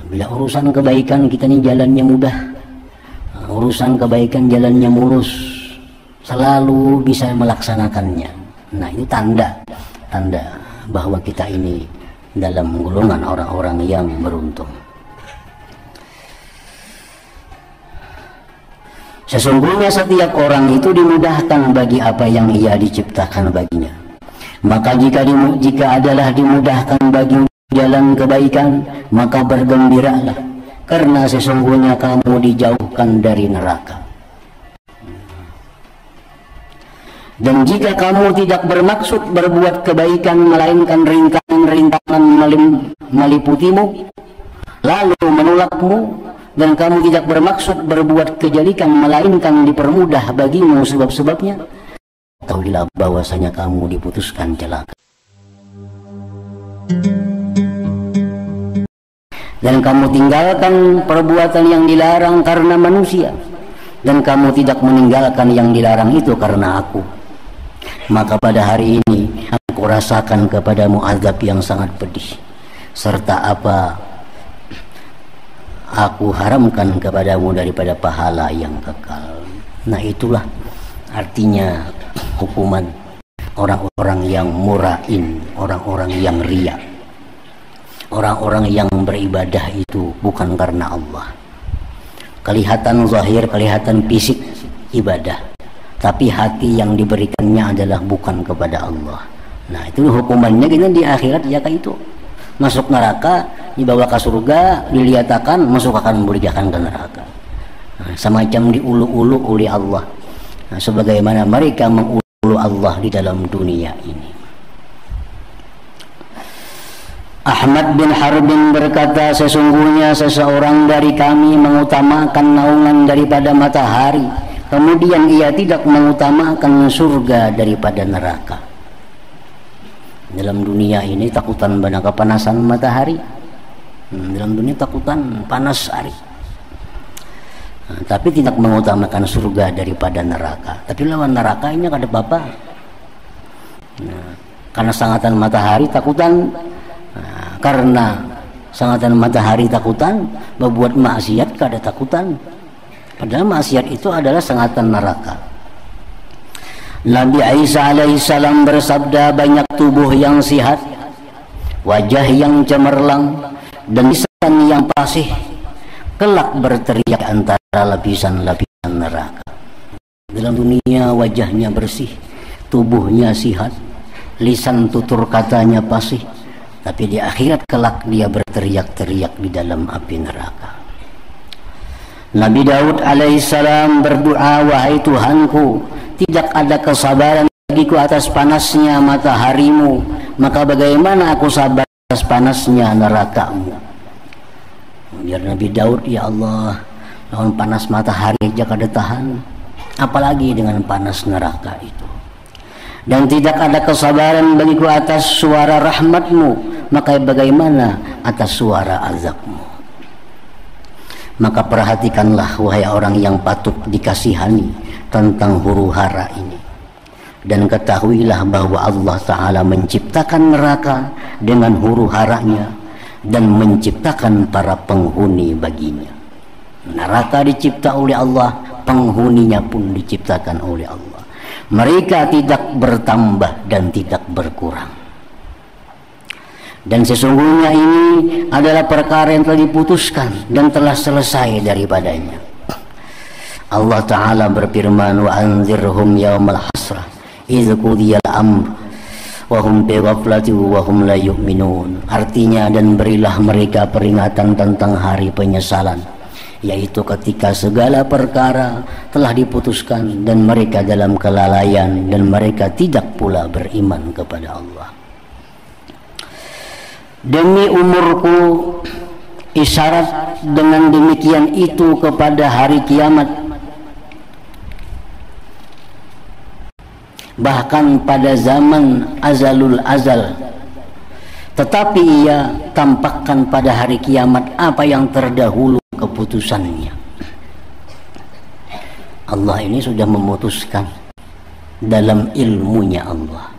Bila urusan kebaikan kita ini jalannya mudah, urusan kebaikan jalannya mulus, selalu bisa melaksanakannya. Nah, itu tanda bahwa kita ini dalam golongan orang-orang yang beruntung. Sesungguhnya setiap orang itu dimudahkan bagi apa yang ia diciptakan baginya. Maka jika adalah dimudahkan bagi jalan kebaikan, maka bergembiralah, karena sesungguhnya kamu dijauhkan dari neraka. Dan jika kamu tidak bermaksud berbuat kebaikan, melainkan rintangan-rintangan meliputimu, lalu menolakmu, dan kamu tidak bermaksud berbuat kejelekan, melainkan dipermudah bagimu sebab-sebabnya, tahuilah bahwasanya kamu diputuskan celaka. Dan kamu tinggalkan perbuatan yang dilarang karena manusia, dan kamu tidak meninggalkan yang dilarang itu karena aku. Maka pada hari ini aku rasakan kepadamu azab yang sangat pedih, serta apa aku haramkan kepadamu daripada pahala yang kekal. Nah, itulah artinya hukuman orang-orang yang murain, orang-orang yang riya, orang-orang yang beribadah itu bukan karena Allah. Kelihatan zahir, kelihatan fisik ibadah, tapi hati yang diberikannya adalah bukan kepada Allah. Nah, itu hukumannya kita di akhirat ya kayak itu. Masuk neraka, dibawa ke surga, diliatakan, masuk akan memberitakan ke neraka. Nah, semacam diulu-ulu oleh Allah. Nah, sebagaimana mereka mengulu Allah di dalam dunia ini. Ahmad bin Harbin berkata, sesungguhnya seseorang dari kami mengutamakan naungan daripada matahari, kemudian ia tidak mengutamakan surga daripada neraka. Dalam dunia ini takutan pada kepanasan matahari, dalam dunia takutan panas hari, tapi tidak mengutamakan surga daripada neraka. Tapi lawan neraka ini ada apa? Karena sangatan matahari takutan, karena sangatan matahari takutan, berbuat maksiat kada takutan. Padahal maksiat itu adalah sangatan neraka. Nabi Isa alaihissalam bersabda, banyak tubuh yang sihat, wajah yang cemerlang, dan lisan yang fasih, kelak berteriak antara lapisan-lapisan neraka. Dalam dunia wajahnya bersih, tubuhnya sihat, lisan tutur katanya fasih, tapi di akhirat kelak dia berteriak-teriak di dalam api neraka. Nabi Daud alaihissalam berdoa, wahai Tuhanku, tidak ada kesabaran bagiku atas panasnya mataharimu, maka bagaimana aku sabar atas panasnya nerakamu. Biar Nabi Daud, ya Allah, lawan panas matahari aja kada tahan, apalagi dengan panas neraka itu. Dan tidak ada kesabaran bagiku atas suara rahmatmu, maka bagaimana atas suara azabmu. Maka perhatikanlah wahai orang yang patut dikasihani tentang huru-hara ini, dan ketahuilah bahwa Allah Ta'ala menciptakan neraka dengan huru-haranya dan menciptakan para penghuni baginya. Neraka dicipta oleh Allah, penghuninya pun diciptakan oleh Allah. Mereka tidak bertambah dan tidak berkurang. Dan sesungguhnya ini adalah perkara yang telah diputuskan dan telah selesai daripadanya. Allah Ta'ala berfirman, wa anzirhum yawmal hasrah idh qudiyal amr wa hum bi ghaflatin wa hum la yu'minun. Artinya, dan berilah mereka peringatan tentang hari penyesalan, yaitu ketika segala perkara telah diputuskan dan mereka dalam kelalaian dan mereka tidak pula beriman kepada Allah. Demi umurku, isyarat dengan demikian itu kepada hari kiamat, bahkan pada zaman azalul azal, tetapi ia tampakkan pada hari kiamat apa yang terdahulu keputusannya. Allah ini sudah memutuskan dalam ilmunya Allah,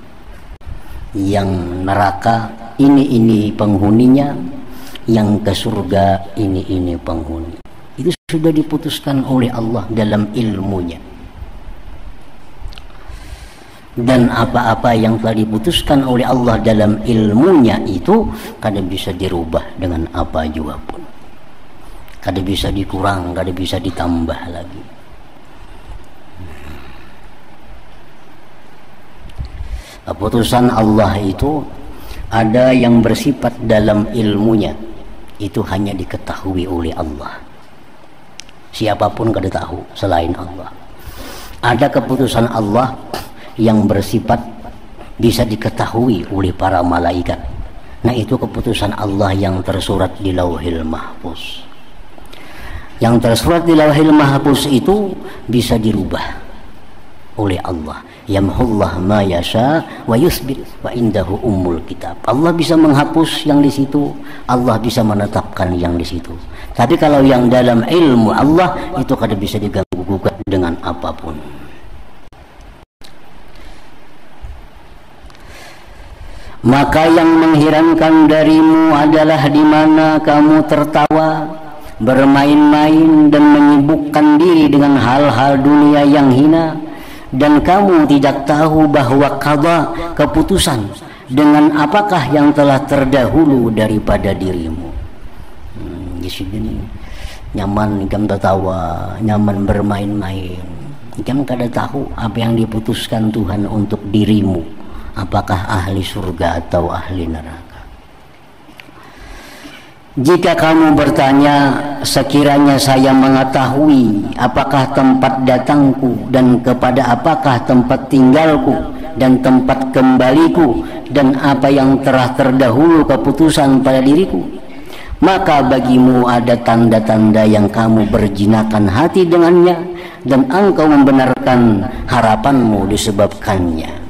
yang neraka ini penghuninya, yang ke surga ini penghuni. Itu sudah diputuskan oleh Allah dalam ilmunya. Dan apa-apa yang telah diputuskan oleh Allah dalam ilmunya itu kada bisa dirubah dengan apa juga pun. Kada bisa dikurang, kada bisa ditambah lagi. Keputusan Allah itu ada yang bersifat dalam ilmunya, itu hanya diketahui oleh Allah. Siapapun kada tahu selain Allah. Ada keputusan Allah yang bersifat bisa diketahui oleh para malaikat. Nah, itu keputusan Allah yang tersurat di Lauhil Mahfuz. Yang tersurat di Lauhil Mahfuz itu bisa dirubah oleh Allah. Yamhullah ma yasha wa yusbit wa indahu ummul kitab. Allah bisa menghapus yang di situ, Allah bisa menetapkan yang di situ. Tapi kalau yang dalam ilmu Allah itu kada bisa diganggu gugat dengan apapun. Maka yang mengherankan darimu adalah di mana kamu tertawa, bermain-main dan menyibukkan diri dengan hal-hal dunia yang hina, dan kamu tidak tahu bahwa qada, keputusan, dengan apakah yang telah terdahulu daripada dirimu. Di sini nyaman ikam tertawa, nyaman bermain-main, ikam kada tahu apa yang diputuskan Tuhan untuk dirimu, apakah ahli surga atau ahli neraka. Jika kamu bertanya, sekiranya saya mengetahui apakah tempat datangku dan kepada apakah tempat tinggalku dan tempat kembaliku dan apa yang telah terdahulu keputusan pada diriku, maka bagimu ada tanda-tanda yang kamu berjinakan hati dengannya dan engkau membenarkan harapanmu disebabkannya.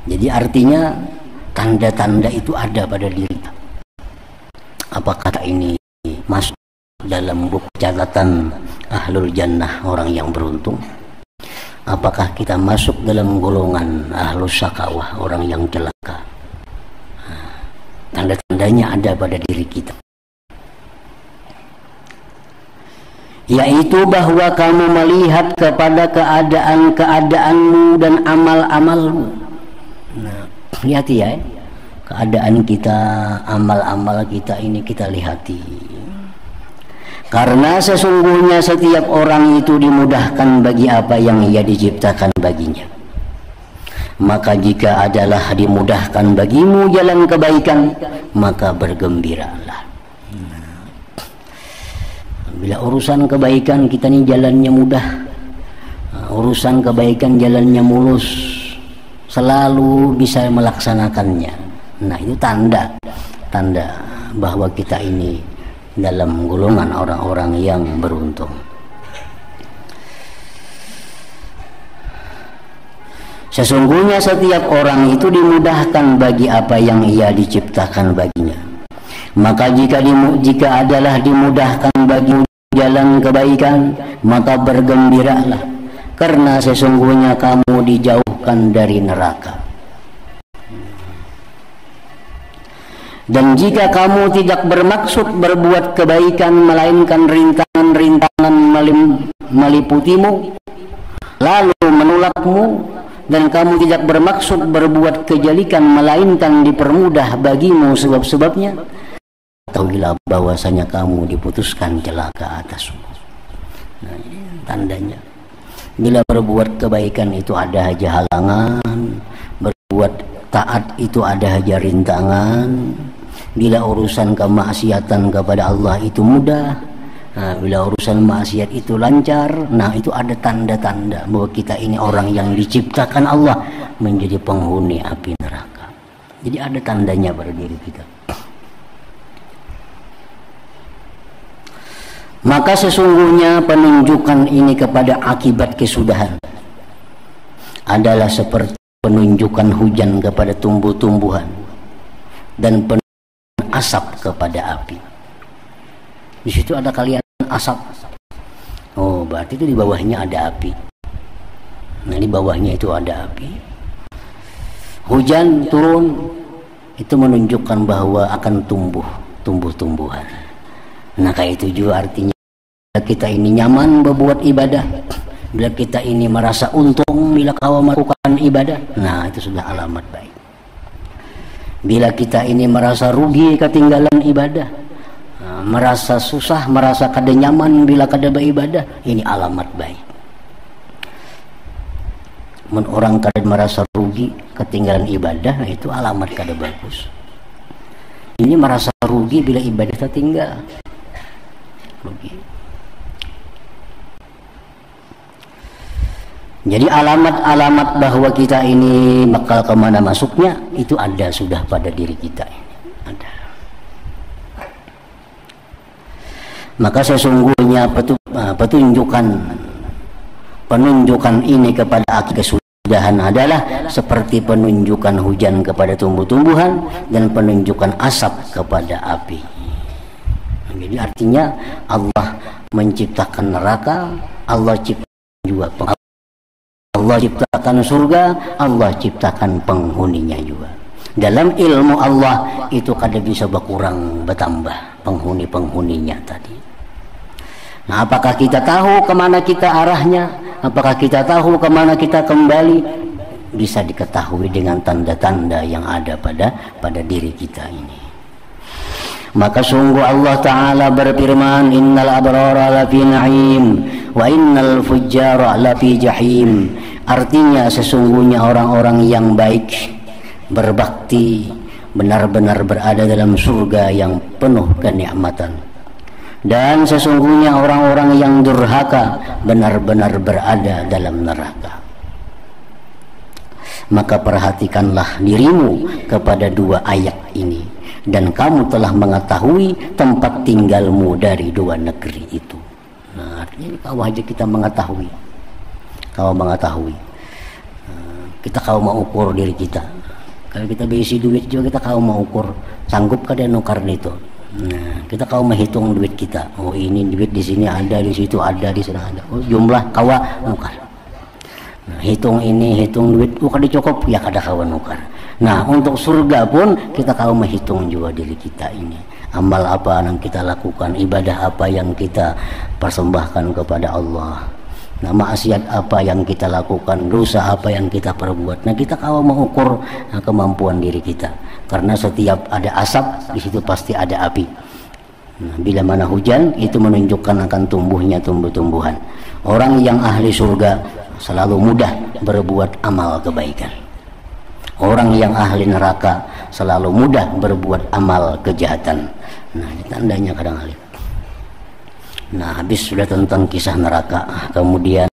Jadi artinya tanda-tanda itu ada pada diri kita. Apakah ini masuk dalam buku catatan ahlul jannah, orang yang beruntung? Apakah kita masuk dalam golongan ahlus syakawah, orang yang celaka? Tanda-tandanya ada pada diri kita, yaitu bahwa kamu melihat kepada keadaan-keadaanmu dan amal-amalmu. Nah, hati-hati ya, keadaan kita, amal-amal kita ini kita lihati. Karena sesungguhnya setiap orang itu dimudahkan bagi apa yang ia diciptakan baginya. Maka jika adalah dimudahkan bagimu jalan kebaikan, maka bergembiralah. Bila urusan kebaikan kita ini jalannya mudah, urusan kebaikan jalannya mulus, selalu bisa melaksanakannya. Nah, itu tanda bahwa kita ini dalam golongan orang-orang yang beruntung. Sesungguhnya setiap orang itu dimudahkan bagi apa yang ia diciptakan baginya. Maka jika adalah dimudahkan bagi jalan kebaikan, maka bergembiralah, karena sesungguhnya kamu dijauhkan dari neraka. Dan jika kamu tidak bermaksud berbuat kebaikan, melainkan rintangan-rintangan meliputimu, lalu menolakmu, dan kamu tidak bermaksud berbuat kejelikan, melainkan dipermudah bagimu sebab-sebabnya, ketahuilah bahwasanya kamu diputuskan celaka atasmu. Nah, ini tandanya. Bila berbuat kebaikan itu ada aja halangan, berbuat taat itu ada aja rintangan. Bila urusan kemaksiatan kepada Allah itu mudah, nah, bila urusan maksiat itu lancar, nah itu ada tanda-tanda bahwa kita ini orang yang diciptakan Allah menjadi penghuni api neraka. Jadi ada tandanya pada diri kita. Maka sesungguhnya penunjukan ini kepada akibat kesudahan adalah seperti penunjukan hujan kepada tumbuh-tumbuhan dan asap kepada api. Di situ ada kalian asap. Oh, berarti itu di bawahnya ada api. Nah, di bawahnya itu ada api. hujan turun, itu menunjukkan bahwa akan tumbuh-tumbuhan. Nah, kayak itu juga artinya bila kita ini nyaman berbuat ibadah, bila kita ini merasa untung bila kau melakukan ibadah, nah itu sudah alamat baik. Bila kita ini merasa rugi ketinggalan ibadah, merasa susah, merasa kada nyaman bila kada beribadah, ini alamat baik. Orang kada merasa rugi ketinggalan ibadah, nah itu alamat kada bagus. Ini merasa rugi bila ibadah tertinggal, rugi. Jadi alamat-alamat bahwa kita ini bakal kemana masuknya itu ada sudah pada diri kita ini, ada. Maka sesungguhnya penunjukan ini kepada akhir kesudahan adalah seperti penunjukan hujan kepada tumbuh-tumbuhan dan penunjukan asap kepada api. Jadi artinya Allah menciptakan neraka, Allah ciptakan juga Allah ciptakan surga, Allah ciptakan penghuninya juga. Dalam ilmu Allah itu kada bisa berkurang bertambah penghuni-penghuninya tadi. Nah, apakah kita tahu kemana kita arahnya? Apakah kita tahu kemana kita kembali? Bisa diketahui dengan tanda-tanda yang ada pada diri kita ini. Maka sungguh Allah Ta'ala berfirman, innal abrara lafi na'im wa innal fujjara lafi jahim. Artinya sesungguhnya orang-orang yang baik, berbakti, benar-benar berada dalam surga yang penuh kenikmatan. Dan sesungguhnya orang-orang yang durhaka benar-benar berada dalam neraka. Maka perhatikanlah dirimu kepada dua ayat ini, dan kamu telah mengetahui tempat tinggalmu dari dua negeri itu. Nah, artinya kalau aja kita mengetahui, kita kalau mau ukur diri kita, kalau kita berisi duit juga kita kalau mau ukur sanggup kada nukar itu. Nah, kita kalau menghitung duit kita, oh ini duit di sini ada, di situ ada, di sana ada, oh jumlah kawa nukar. Nah, hitung ini, hitung duit, kada cukup, ya kada kawan nukar. Nah, untuk surga pun kita kalau menghitung juga diri kita ini, amal apa yang kita lakukan, ibadah apa yang kita persembahkan kepada Allah, nah maksiat apa yang kita lakukan, dosa apa yang kita perbuat. Nah, kita kalau mengukur kemampuan diri kita, karena setiap ada asap di situ pasti ada api. Nah, bila mana hujan itu menunjukkan akan tumbuhnya tumbuh-tumbuhan. Orang yang ahli surga selalu mudah berbuat amal kebaikan. Orang yang ahli neraka selalu mudah berbuat amal kejahatan. Nah, ini tandanya kadang-kadang. Nah, habis sudah tentang kisah neraka, kemudian